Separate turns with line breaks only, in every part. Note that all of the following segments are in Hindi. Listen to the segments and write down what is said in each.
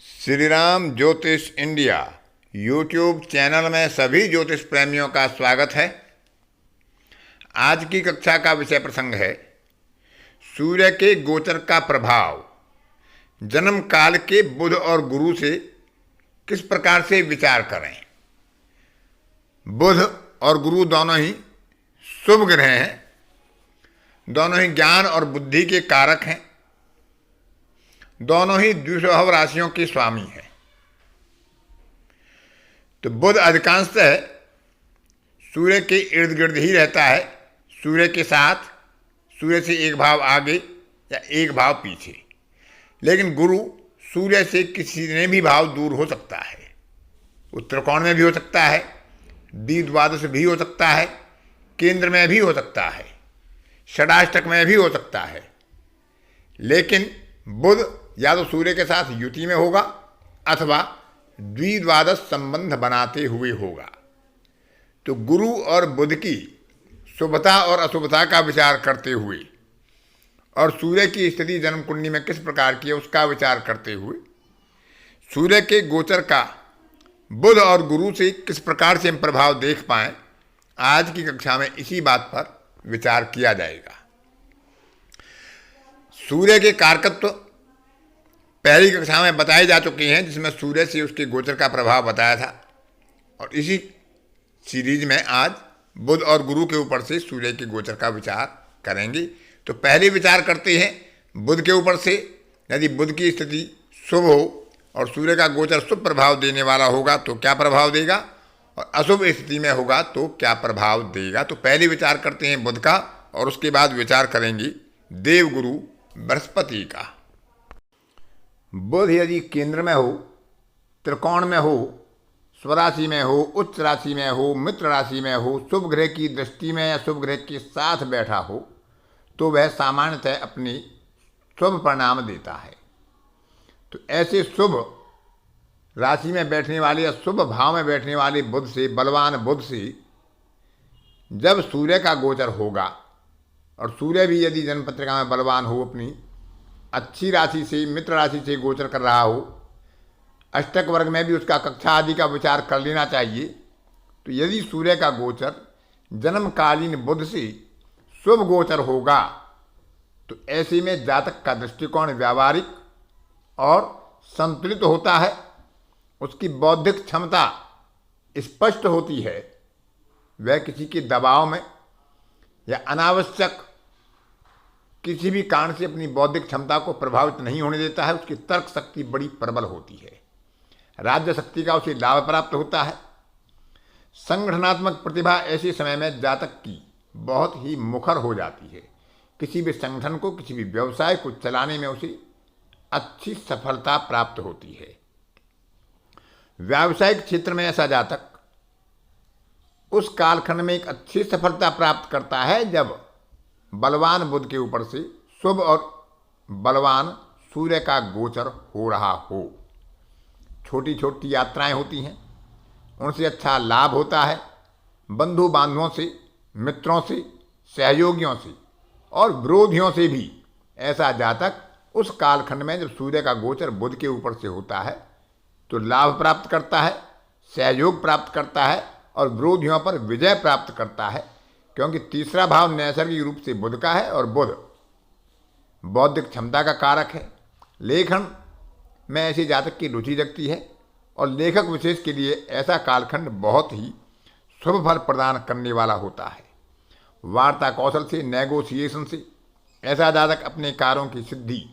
श्री राम ज्योतिष इंडिया यूट्यूब चैनल में सभी ज्योतिष प्रेमियों का स्वागत है। आज की कक्षा का विषय प्रसंग है सूर्य के गोचर का प्रभाव जन्म काल के बुध और गुरु से किस प्रकार से विचार करें। बुध और गुरु दोनों ही शुभ ग्रह हैं, दोनों ही ज्ञान और बुद्धि के कारक हैं, दोनों ही द्विस्वभाव राशियों के स्वामी हैं। तो बुध अधिकांशतः सूर्य के इर्द गिर्द ही रहता है, सूर्य के साथ, सूर्य से एक भाव आगे या एक भाव पीछे। लेकिन गुरु सूर्य से किसी ने भी भाव दूर हो सकता है। वो त्रिकोण में भी हो सकता है, द्विद्वादश भी हो सकता है, केंद्र में भी हो सकता है, षडाष्टक में भी हो सकता है। लेकिन बुध या तो सूर्य के साथ युति में होगा अथवा द्विद्वादश संबंध बनाते हुए होगा। तो गुरु और बुध की शुभता और अशुभता का विचार करते हुए और सूर्य की स्थिति जन्म कुंडली में किस प्रकार की है उसका विचार करते हुए सूर्य के गोचर का बुध और गुरु से किस प्रकार से हम प्रभाव देख पाएं, आज की कक्षा में इसी बात पर विचार किया जाएगा। सूर्य के कारकत्व पहली कक्षा में बताए जा चुके हैं, जिसमें सूर्य से उसके गोचर का प्रभाव बताया था, और इसी सीरीज में आज बुध और गुरु के ऊपर से सूर्य के गोचर का विचार करेंगे। तो पहले विचार करते हैं बुध के ऊपर से। यदि बुध की स्थिति शुभ हो और सूर्य का गोचर शुभ प्रभाव देने वाला होगा तो क्या प्रभाव देगा, और अशुभ स्थिति में होगा तो क्या प्रभाव देगा। तो पहले विचार करते हैं बुध का और उसके बाद विचार करेंगे देवगुरु बृहस्पति का। बुध यदि केंद्र में हो, त्रिकोण में हो, स्वराशि में हो, उच्च राशि में हो, मित्र राशि में हो, शुभ ग्रह की दृष्टि में या शुभ ग्रह के साथ बैठा हो तो वह सामान्यतः अपनी शुभ परिणाम देता है। तो ऐसे शुभ राशि में बैठने वाले या शुभ भाव में बैठने वाले बुध से, बलवान बुध से जब सूर्य का गोचर होगा, और सूर्य भी यदि जन्म पत्रिका में बलवान हो, अपनी अच्छी राशि से, मित्र राशि से गोचर कर रहा हो, अष्टक वर्ग में भी उसका कक्षा आदि का विचार कर लेना चाहिए। तो यदि सूर्य का गोचर जन्मकालीन बुध से शुभ गोचर होगा तो ऐसे में जातक का दृष्टिकोण व्यावहारिक और संतुलित होता है, उसकी बौद्धिक क्षमता स्पष्ट होती है, वह किसी के दबाव में या अनावश्यक किसी भी कारण से अपनी बौद्धिक क्षमता को प्रभावित नहीं होने देता है। उसकी तर्क शक्ति बड़ी प्रबल होती है, राज्य शक्ति का उसे लाभ प्राप्त होता है। संगठनात्मक प्रतिभा ऐसे समय में जातक की बहुत ही मुखर हो जाती है। किसी भी संगठन को, किसी भी व्यवसाय को चलाने में उसे अच्छी सफलता प्राप्त होती है। व्यावसायिक क्षेत्र में ऐसा जातक उस कालखंड में एक अच्छी सफलता प्राप्त करता है जब बलवान बुध के ऊपर से शुभ और बलवान सूर्य का गोचर हो रहा हो। छोटी छोटी यात्राएं होती हैं, उनसे अच्छा लाभ होता है। बंधु बांधवों से, मित्रों से, सहयोगियों से और विरोधियों से भी ऐसा जातक उस कालखंड में जब सूर्य का गोचर बुध के ऊपर से होता है तो लाभ प्राप्त करता है, सहयोग प्राप्त करता है और विरोधियों पर विजय प्राप्त करता है। क्योंकि तीसरा भाव नैसर्गिक रूप से बुध का है और बुध बौद्धिक क्षमता का कारक है। लेखन में ऐसे जातक की रुचि जगती है और लेखक विशेष के लिए ऐसा कालखंड बहुत ही शुभ फल प्रदान करने वाला होता है। वार्ता कौशल से, नेगोशिएशन से ऐसा जातक अपने कार्यों की सिद्धि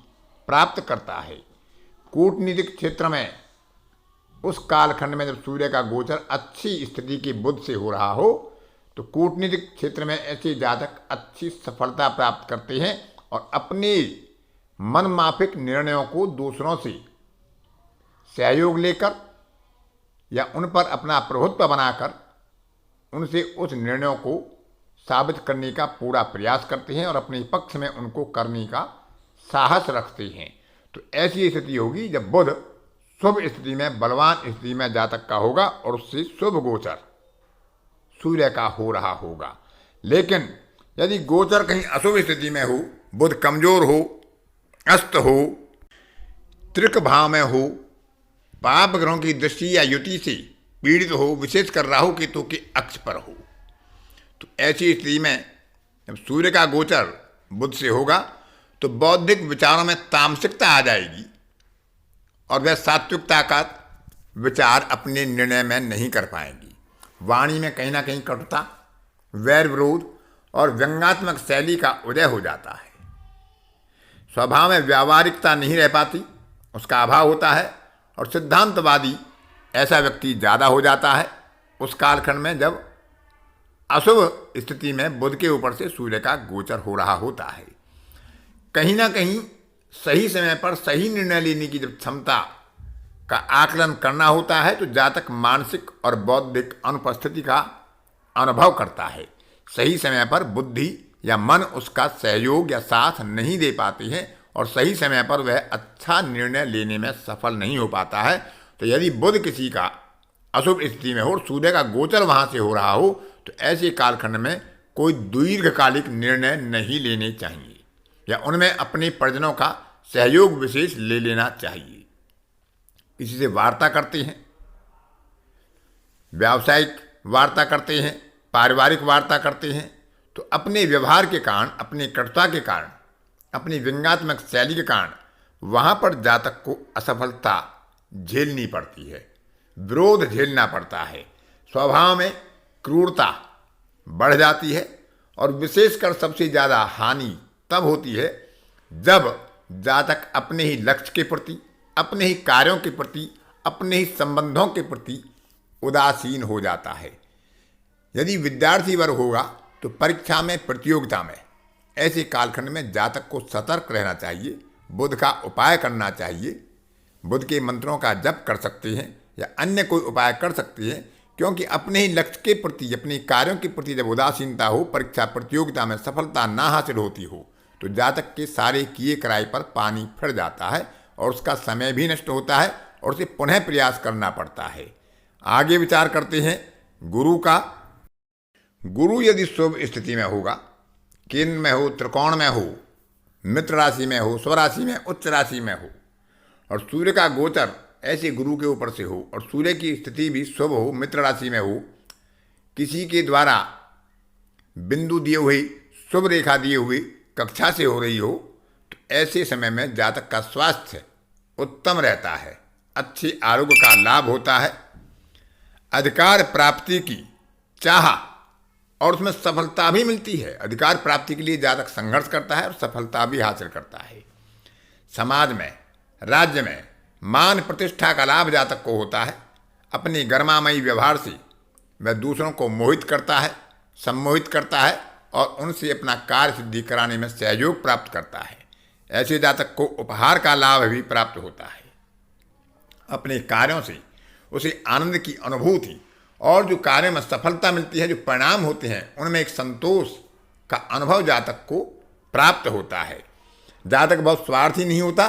प्राप्त करता है। कूटनीतिक क्षेत्र में उस कालखंड में जब सूर्य का गोचर अच्छी स्थिति के बुध से हो रहा हो तो कूटनीतिक क्षेत्र में ऐसे जातक अच्छी सफलता प्राप्त करते हैं और अपने मनमाफिक निर्णयों को दूसरों से सहयोग लेकर या उन पर अपना प्रभुत्व बनाकर उनसे उस निर्णयों को साबित करने का पूरा प्रयास करते हैं और अपने पक्ष में उनको करने का साहस रखते हैं। तो ऐसी स्थिति होगी जब बुध शुभ स्थिति में, बलवान स्थिति में जातक का होगा और उससे शुभ गोचर सूर्य का हो रहा होगा। लेकिन यदि गोचर कहीं अशुभ स्थिति में हो, बुध कमजोर हो, अस्त हो, त्रिक भाव में हो पाप ग्रहों की दृष्टि या युति से पीड़ित हो, विशेषकर राहु केतु के अक्ष पर हो। तो ऐसी स्थिति में जब सूर्य का गोचर बुध से होगा तो बौद्धिक विचारों में तामसिकता आ जाएगी और वह सात्विकता का विचार अपने निर्णय में नहीं कर पाएंगी। वाणी में कहीं ना कहीं कटुता, वैर विरोध और व्यंग्यात्मक शैली का उदय हो जाता है। स्वभाव में व्यावहारिकता नहीं रह पाती, उसका अभाव होता है और सिद्धांतवादी ऐसा व्यक्ति ज़्यादा हो जाता है उस कालखंड में जब अशुभ स्थिति में बुध के ऊपर से सूर्य का गोचर हो रहा होता है। कहीं ना कहीं सही समय पर सही निर्णय लेने की जब क्षमता का आकलन करना होता है तो जातक मानसिक और बौद्धिक अनुपस्थिति का अनुभव करता है। सही समय पर बुद्धि या मन उसका सहयोग या साथ नहीं दे पाती है और सही समय पर वह अच्छा निर्णय लेने में सफल नहीं हो पाता है। तो यदि बुध किसी का अशुभ स्थिति में हो और सूर्य का गोचर वहाँ से हो रहा हो तो ऐसे कालखंड में कोई दीर्घकालिक निर्णय नहीं लेने चाहिए या उनमें अपने परिजनों का सहयोग विशेष ले लेना चाहिए। किसी से वार्ता करते हैं, व्यावसायिक वार्ता करते हैं, पारिवारिक वार्ता करते हैं तो अपने व्यवहार के कारण, अपनी कटुता के कारण, अपनी व्यंग्यात्मक शैली के कारण वहाँ पर जातक को असफलता झेलनी पड़ती है, विरोध झेलना पड़ता है। स्वभाव में क्रूरता बढ़ जाती है और विशेषकर सबसे ज़्यादा हानि तब होती है जब जातक अपने ही लक्ष्य के प्रति, अपने ही कार्यों के प्रति, अपने ही संबंधों के प्रति उदासीन हो जाता है। यदि विद्यार्थी वर्ग होगा तो परीक्षा में, प्रतियोगिता में ऐसे कालखंड में जातक को सतर्क रहना चाहिए, बुध का उपाय करना चाहिए। बुध के मंत्रों का जप कर सकते हैं या अन्य कोई उपाय कर सकते हैं, क्योंकि अपने ही लक्ष्य के प्रति, अपने कार्यों के प्रति जब उदासीनता हो, परीक्षा प्रतियोगिता में सफलता ना हासिल होती हो तो जातक के सारे किए कराए पर पानी फिर जाता है और उसका समय भी नष्ट होता है और उसे पुनः प्रयास करना पड़ता है। आगे विचार करते हैं गुरु का। गुरु यदि शुभ स्थिति में होगा, केंद्र में हो, त्रिकोण में हो, मित्र राशि में हो, स्वराशि में, उच्च राशि में हो और सूर्य का गोचर ऐसे गुरु के ऊपर से हो और सूर्य की स्थिति भी शुभ हो, मित्र राशि में हो, किसी के द्वारा बिंदु दिए हुए, शुभ रेखा दिए हुए कक्षा से हो रही हो तो ऐसे समय में जातक का स्वास्थ्य उत्तम रहता है, अच्छे आरोग्य का लाभ होता है, अधिकार प्राप्ति की चाह और उसमें सफलता भी मिलती है। अधिकार प्राप्ति के लिए जातक संघर्ष करता है और सफलता भी हासिल करता है। समाज में, राज्य में मान प्रतिष्ठा का लाभ जातक को होता है। अपने गर्मामयी व्यवहार से वह दूसरों को मोहित करता है, सम्मोहित करता है और उनसे अपना कार्य सिद्धि कराने में सहयोग प्राप्त करता है। ऐसे जातक को उपहार का लाभ भी प्राप्त होता है। अपने कार्यों से उसे आनंद की अनुभूति और जो कार्य में सफलता मिलती है, जो परिणाम होते हैं, उनमें एक संतोष का अनुभव जातक को प्राप्त होता है। जातक बहुत स्वार्थी नहीं होता,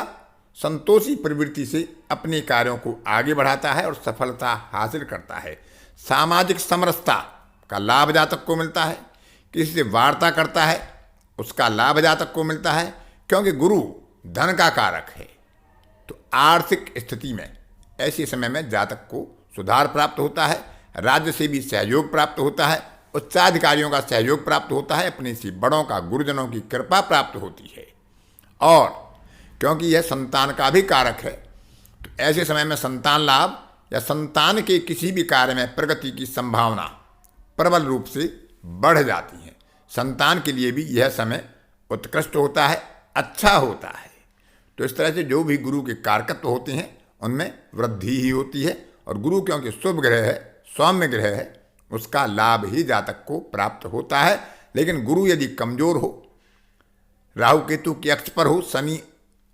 संतोषी प्रवृत्ति से अपने कार्यों को आगे बढ़ाता है और सफलता हासिल करता है। सामाजिक समरसता का लाभ जातक को मिलता है। किसी से वार्ता करता है, उसका लाभ जातक को मिलता है, क्योंकि गुरु धन का कारक है। तो आर्थिक स्थिति में ऐसे समय में जातक को सुधार प्राप्त होता है, राज्य से भी सहयोग प्राप्त होता है, उच्चाधिकारियों का सहयोग प्राप्त होता है, अपने से बड़ों का, गुरुजनों की कृपा प्राप्त होती है। और क्योंकि यह संतान का भी कारक है तो ऐसे समय में संतान लाभ या संतान के किसी भी कार्य में प्रगति की संभावना प्रबल रूप से बढ़ जाती है। संतान के लिए भी यह समय उत्कृष्ट होता है, अच्छा होता है। तो इस तरह से जो भी गुरु के कारकत्व होते हैं उनमें वृद्धि ही होती है और गुरु क्योंकि शुभ ग्रह है, सौम्य ग्रह है, उसका लाभ ही जातक को प्राप्त होता है। लेकिन गुरु यदि कमजोर हो, राहु केतु के अक्ष पर हो, शनि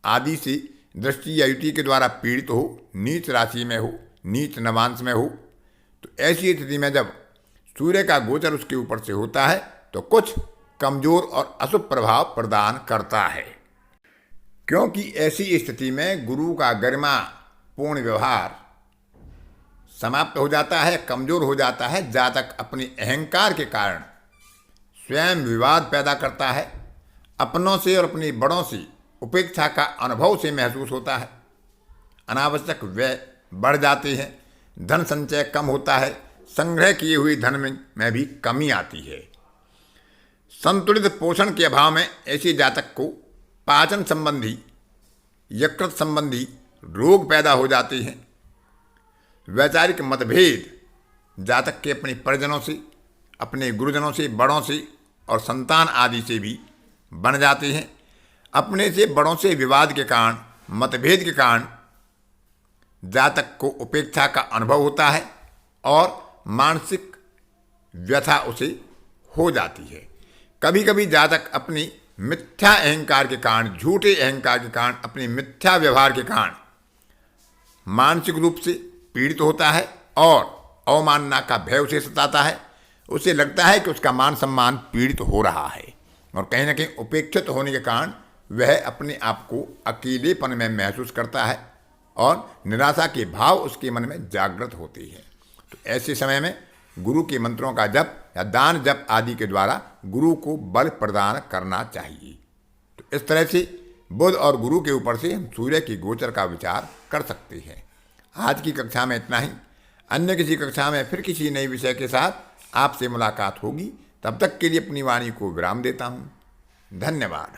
आदि से दृष्टि या युति के द्वारा पीड़ित हो, नीच राशि में हो, नीच नवांश में हो, तो ऐसी स्थिति में जब सूर्य का गोचर उसके ऊपर से होता है तो कुछ कमजोर और अशुभ प्रभाव प्रदान करता है। क्योंकि ऐसी स्थिति में गुरु का गरिमा पूर्ण व्यवहार समाप्त हो जाता है, कमजोर हो जाता है। जातक अपने अहंकार के कारण स्वयं विवाद पैदा करता है, अपनों से और अपने बड़ों से उपेक्षा का अनुभव से महसूस होता है, अनावश्यक व्यय बढ़ जाते हैं, धन संचय कम होता है, संग्रह किए हुए धन में भी कमी आती है। संतुलित पोषण के अभाव में ऐसे जातक को पाचन संबंधी, यकृत संबंधी रोग पैदा हो जाते हैं। वैचारिक मतभेद जातक के अपने परिजनों से, अपने गुरुजनों से, बड़ों से और संतान आदि से भी बन जाते हैं। अपने से बड़ों से विवाद के कारण, मतभेद के कारण जातक को उपेक्षा का अनुभव होता है और मानसिक व्यथा उसे हो जाती है। कभी कभी जातक अपनी मिथ्या अहंकार के कारण, झूठे अहंकार के कारण, अपने मिथ्या व्यवहार के कारण मानसिक रूप से पीड़ित होता है और अवमानना का भय उसे सताता है। उसे लगता है कि उसका मान सम्मान पीड़ित हो रहा है और कहीं ना कहीं उपेक्षित होने के कारण वह अपने आप को अकेलेपन में महसूस करता है और निराशा के भाव उसके मन में जागृत होते हैं। तो ऐसे समय में गुरु के मंत्रों का जप या दान जप आदि के द्वारा गुरु को बल प्रदान करना चाहिए। तो इस तरह से बुध और गुरु के ऊपर से हम सूर्य की गोचर का विचार कर सकते हैं। आज की कक्षा में इतना ही। अन्य किसी कक्षा में फिर किसी नए विषय के साथ आपसे मुलाकात होगी। तब तक के लिए अपनी वाणी को विराम देता हूँ। धन्यवाद।